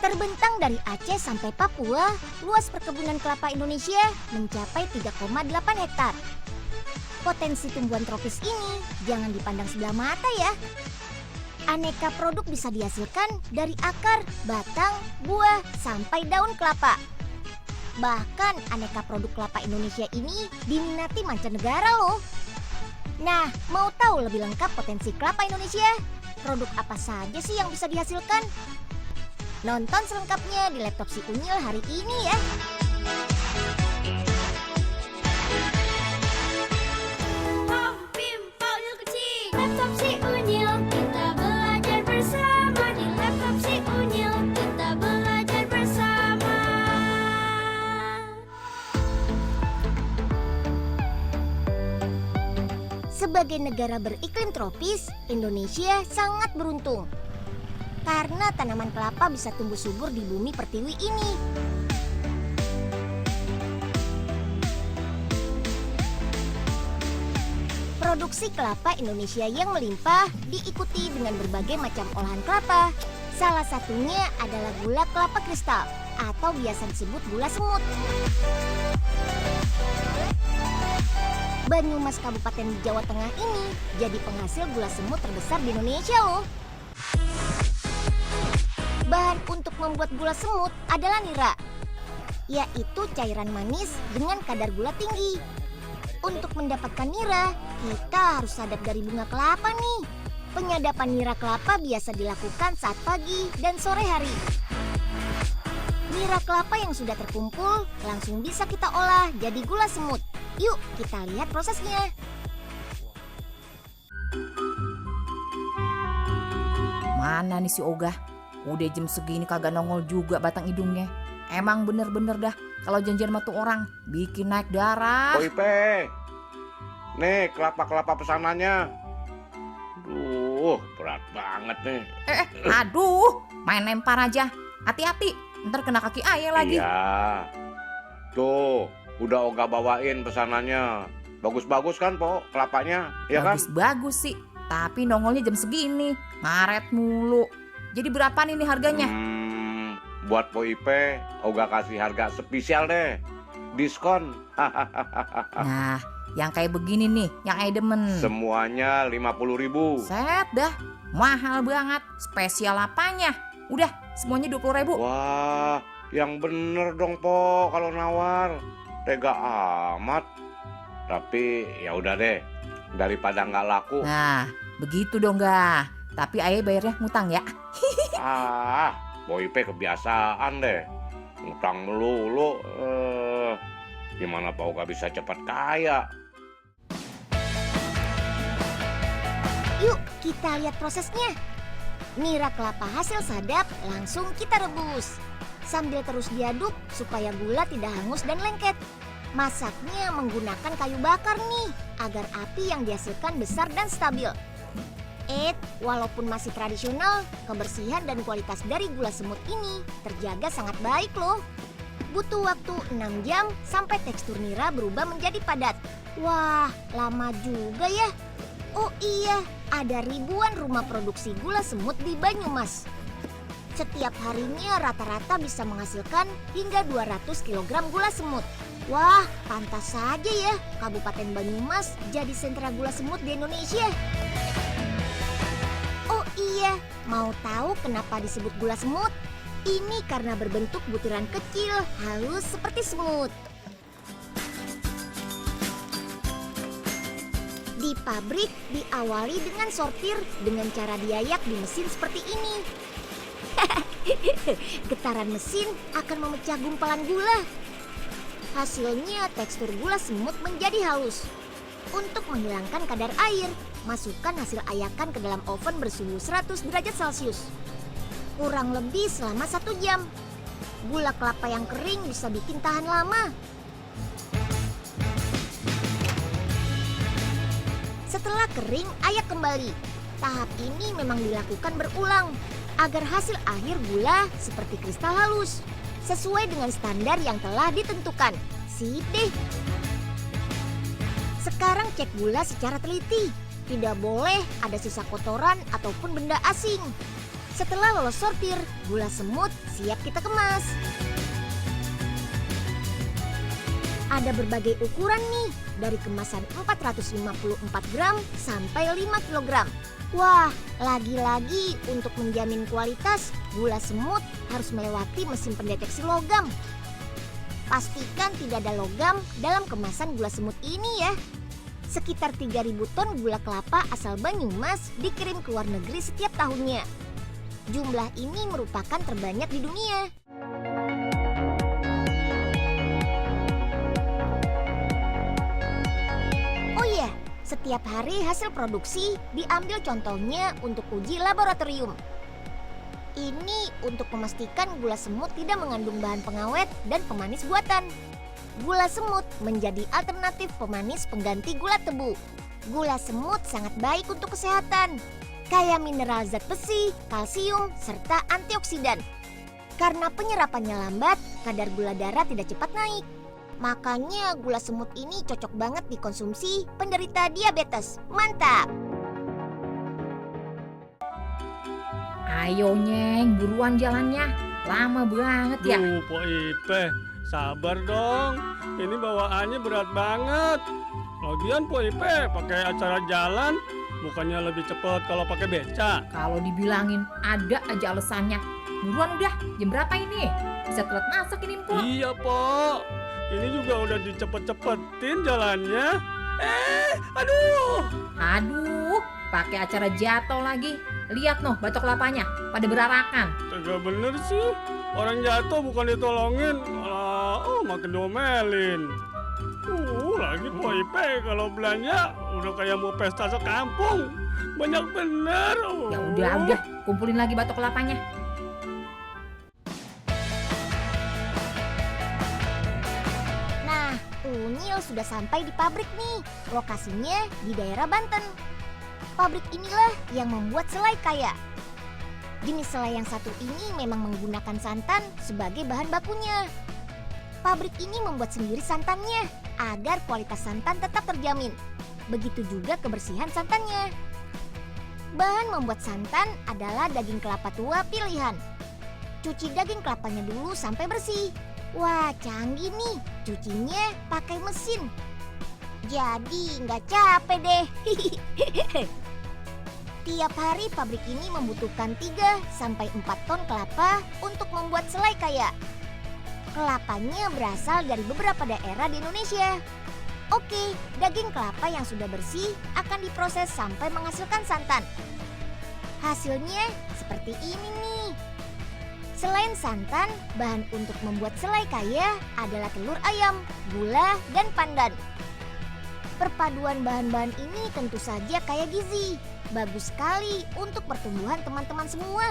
Terbentang dari Aceh sampai Papua, luas perkebunan kelapa Indonesia mencapai 3,8 hektar. Potensi tumbuhan tropis ini jangan dipandang sebelah mata ya. Aneka produk bisa dihasilkan dari akar, batang, buah, sampai daun kelapa. Bahkan aneka produk kelapa Indonesia ini diminati mancanegara loh. Nah, mau tahu lebih lengkap potensi kelapa Indonesia? Produk apa saja sih yang bisa dihasilkan? Nonton selengkapnya di laptop si Unyil hari ini ya. Laptop si Unyil, kita belajar bersama. Di laptop si Unyil, kita belajar bersama. Sebagai negara beriklim tropis, Indonesia sangat beruntung. Karena tanaman kelapa bisa tumbuh subur di bumi pertiwi ini. Produksi kelapa Indonesia yang melimpah diikuti dengan berbagai macam olahan kelapa. Salah satunya adalah gula kelapa kristal atau biasa disebut gula semut. Banyumas Kabupaten di Jawa Tengah ini jadi penghasil gula semut terbesar di Indonesia loh. Bahan untuk membuat gula semut adalah nira, yaitu cairan manis dengan kadar gula tinggi. Untuk mendapatkan nira, kita harus sadap dari bunga kelapa nih. Penyadapan nira kelapa biasa dilakukan saat pagi dan sore hari. Nira kelapa yang sudah terkumpul langsung bisa kita olah jadi gula semut. Yuk kita lihat prosesnya. Mana nih si Ogah? Udah jam segini kagak nongol juga batang hidungnya. Emang bener-bener dah kalau janjian sama tuh orang bikin naik darah. Oh Ipe, nih kelapa-kelapa pesanannya. Duh, berat banget nih. Aduh, main lempar aja. Hati-hati, ntar kena kaki ayah lagi. Iya, tuh udah Oga bawain pesanannya. Bagus-bagus kan Po kelapanya, ya kan? Bagus-bagus sih, tapi nongolnya jam segini. Ngaret mulu. Jadi berapa nih harganya? Buat Po Ipe, Oga kasih harga spesial deh. Diskon. Nah, yang kayak begini nih, yang ayah demen. Semuanya 50.000. Set dah, mahal banget. Spesial apanya? Udah, semuanya 20.000. Wah, yang bener dong Po kalau nawar. Tega amat. Tapi ya udah deh, daripada nggak laku. Nah, begitu dong gak. Tapi ayah bayarnya ngutang ya. Boy Ipe kebiasaan deh. Ngutang melulu. Gimana Pak Oga bisa cepat kaya? Yuk kita lihat prosesnya. Nira kelapa hasil sadap langsung kita rebus. Sambil terus diaduk supaya gula tidak hangus dan lengket. Masaknya menggunakan kayu bakar nih, agar api yang dihasilkan besar dan stabil. Walaupun masih tradisional, kebersihan dan kualitas dari gula semut ini terjaga sangat baik loh. Butuh waktu 6 jam sampai tekstur nira berubah menjadi padat. Wah, lama juga ya. Oh iya, ada ribuan rumah produksi gula semut di Banyumas. Setiap harinya rata-rata bisa menghasilkan hingga 200 kg gula semut. Wah, pantas saja ya Kabupaten Banyumas jadi sentra gula semut di Indonesia. Oh iya, mau tahu kenapa disebut gula semut? Ini karena berbentuk butiran kecil, halus seperti semut. Di pabrik diawali dengan sortir dengan cara diayak di mesin seperti ini. Getaran mesin akan memecah gumpalan gula. Hasilnya tekstur gula semut menjadi halus. Untuk menghilangkan kadar air, masukkan hasil ayakan ke dalam oven bersuhu 100 derajat Celcius. Kurang lebih selama 1 jam. Gula kelapa yang kering bisa bikin tahan lama. Setelah kering, ayak kembali. Tahap ini memang dilakukan berulang agar hasil akhir gula seperti kristal halus, sesuai dengan standar yang telah ditentukan. Sip deh. Sekarang cek gula secara teliti. Tidak boleh ada sisa kotoran ataupun benda asing. Setelah lolos sortir, gula semut siap kita kemas. Ada berbagai ukuran nih, dari kemasan 454 gram sampai 5 kilogram. Wah, lagi-lagi untuk menjamin kualitas, gula semut harus melewati mesin pendeteksi logam. Pastikan tidak ada logam dalam kemasan gula semut ini ya. Sekitar 3.000 ton gula kelapa asal Banyumas dikirim ke luar negeri setiap tahunnya. Jumlah ini merupakan terbanyak di dunia. Oh iya, setiap hari hasil produksi diambil contohnya untuk uji laboratorium. Ini untuk memastikan gula semut tidak mengandung bahan pengawet dan pemanis buatan. Gula semut menjadi alternatif pemanis pengganti gula tebu. Gula semut sangat baik untuk kesehatan, kaya mineral zat besi, kalsium, serta antioksidan. Karena penyerapannya lambat, kadar gula darah tidak cepat naik. Makanya gula semut ini cocok banget dikonsumsi penderita diabetes. Mantap! Ayo Nyeng, buruan jalannya. Lama banget ya. Duh, Po Ipe, sabar dong. Ini bawaannya berat banget. Lagian Po Ipe pakai acara jalan, bukannya lebih cepat kalau pakai beca. Kalau dibilangin ada aja alasannya. Buruan udah, jam berapa ini? Bisa telat masak ini Mpok. Iya, Po. Ini juga udah dicepet-cepetin jalannya. Aduh. Aduh, pakai acara jatuh lagi. Lihat noh, batok kelapanya pada berarakan. Tegak bener sih. Orang jatuh bukan ditolongin, malah makin diomelin. Lagi Po Ipe kalau belanja udah kayak mau pesta sekampung. Banyak bener. Ya udah, kumpulin lagi batok kelapanya. Nah, Unyil sudah sampai di pabrik nih. Lokasinya di daerah Banten. Pabrik inilah yang membuat selai kaya. Jenis selai yang satu ini memang menggunakan santan sebagai bahan bakunya. Pabrik ini membuat sendiri santannya agar kualitas santan tetap terjamin. Begitu juga kebersihan santannya. Bahan membuat santan adalah daging kelapa tua pilihan. Cuci daging kelapanya dulu sampai bersih. Wah, canggih nih, cucinya pakai mesin. Jadi nggak capek deh. Tiap hari pabrik ini membutuhkan 3-4 ton kelapa untuk membuat selai kaya. Kelapanya berasal dari beberapa daerah di Indonesia. Oke, daging kelapa yang sudah bersih akan diproses sampai menghasilkan santan. Hasilnya seperti ini nih. Selain santan, bahan untuk membuat selai kaya adalah telur ayam, gula, dan pandan. Perpaduan bahan-bahan ini tentu saja kaya gizi. Bagus sekali untuk pertumbuhan teman-teman semua.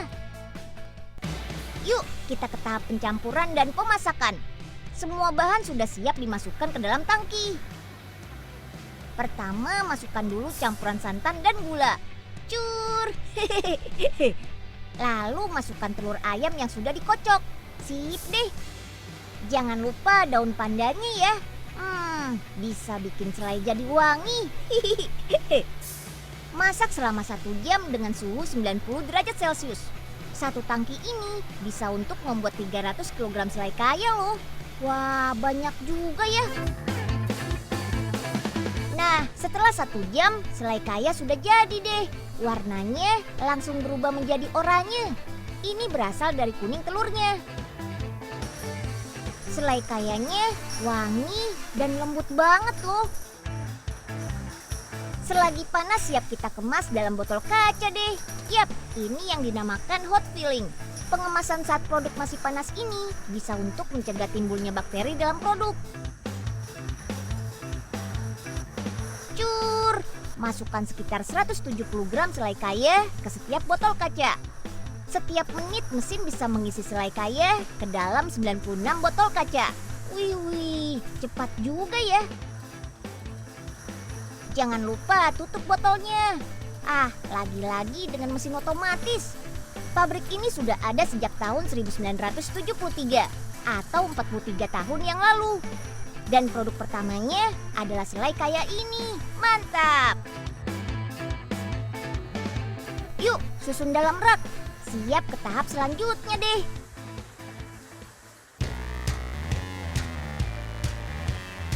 Yuk, kita ke tahap pencampuran dan pemasakan. Semua bahan sudah siap dimasukkan ke dalam tangki. Pertama, masukkan dulu campuran santan dan gula. Cur. Lalu masukkan telur ayam yang sudah dikocok. Sip deh. Jangan lupa daun pandannya ya. Bisa bikin selai jadi wangi. Masak selama 1 jam dengan suhu 90 derajat Celcius. Satu tangki ini bisa untuk membuat 300 kg selai kaya loh. Wah, banyak juga ya. Nah, setelah 1 jam, selai kaya sudah jadi deh. Warnanya langsung berubah menjadi oranye. Ini berasal dari kuning telurnya. Selai kayanya wangi dan lembut banget loh. Selagi panas siap kita kemas dalam botol kaca deh. Yap, ini yang dinamakan hot filling. Pengemasan saat produk masih panas ini bisa untuk mencegah timbulnya bakteri dalam produk. Cur, masukkan sekitar 170 gram selai kaya ke setiap botol kaca. Setiap menit mesin bisa mengisi selai kaya ke dalam 96 botol kaca. Wih, cepat juga ya. Jangan lupa tutup botolnya. Lagi-lagi dengan mesin otomatis. Pabrik ini sudah ada sejak tahun 1973 atau 43 tahun yang lalu. Dan produk pertamanya adalah selai kaya ini. Mantap! Yuk, susun dalam rak. siap ke tahap selanjutnya deh.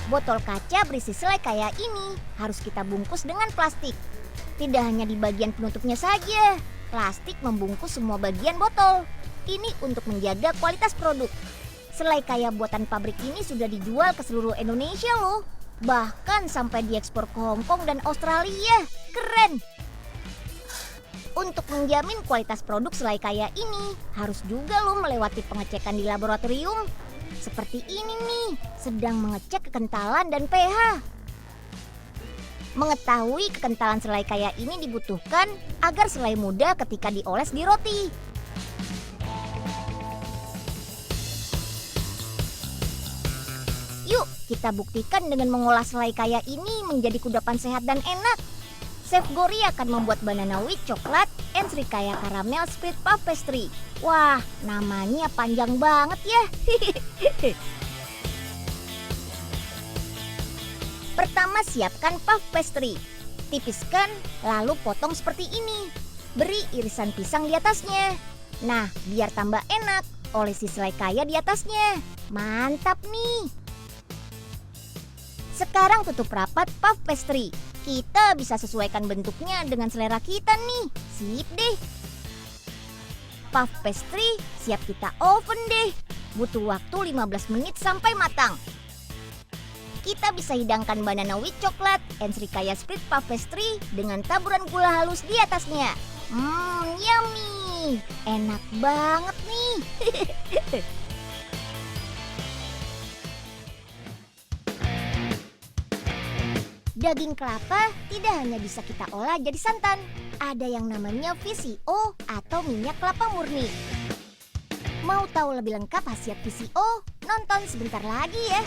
Botol kaca berisi selai kayak ini harus kita bungkus dengan plastik. Tidak hanya di bagian penutupnya saja, plastik membungkus semua bagian botol. Ini untuk menjaga kualitas produk. Selai kaya buatan pabrik ini sudah dijual ke seluruh Indonesia loh. Bahkan sampai diekspor ke Hong Kong dan Australia. Keren! Untuk menjamin kualitas produk selai kaya ini, harus juga loh melewati pengecekan di laboratorium. Seperti ini nih, sedang mengecek kekentalan dan pH. Mengetahui kekentalan selai kaya ini dibutuhkan agar selai mudah ketika dioles di roti. Yuk, kita buktikan dengan mengolah selai kaya ini menjadi kudapan sehat dan enak. Chef Gori akan membuat banana wheat coklat and Srikaya caramel spread puff pastry. Wah, namanya panjang banget ya. Pertama, siapkan puff pastry. Tipiskan, lalu potong seperti ini. Beri irisan pisang di atasnya. Nah, biar tambah enak, olesi selai kaya di atasnya. Mantap nih. Sekarang tutup rapat puff pastry. Kita bisa sesuaikan bentuknya dengan selera kita nih. Sip deh. Puff pastry siap kita oven deh. Butuh waktu 15 menit sampai matang. Kita bisa hidangkan banana wheat coklat and Srikaya spread puff pastry dengan taburan gula halus di atasnya. Yummy. Enak banget nih. Daging kelapa tidak hanya bisa kita olah jadi santan. Ada yang namanya VCO atau minyak kelapa murni. Mau tahu lebih lengkap khasiat VCO? Nonton sebentar lagi ya.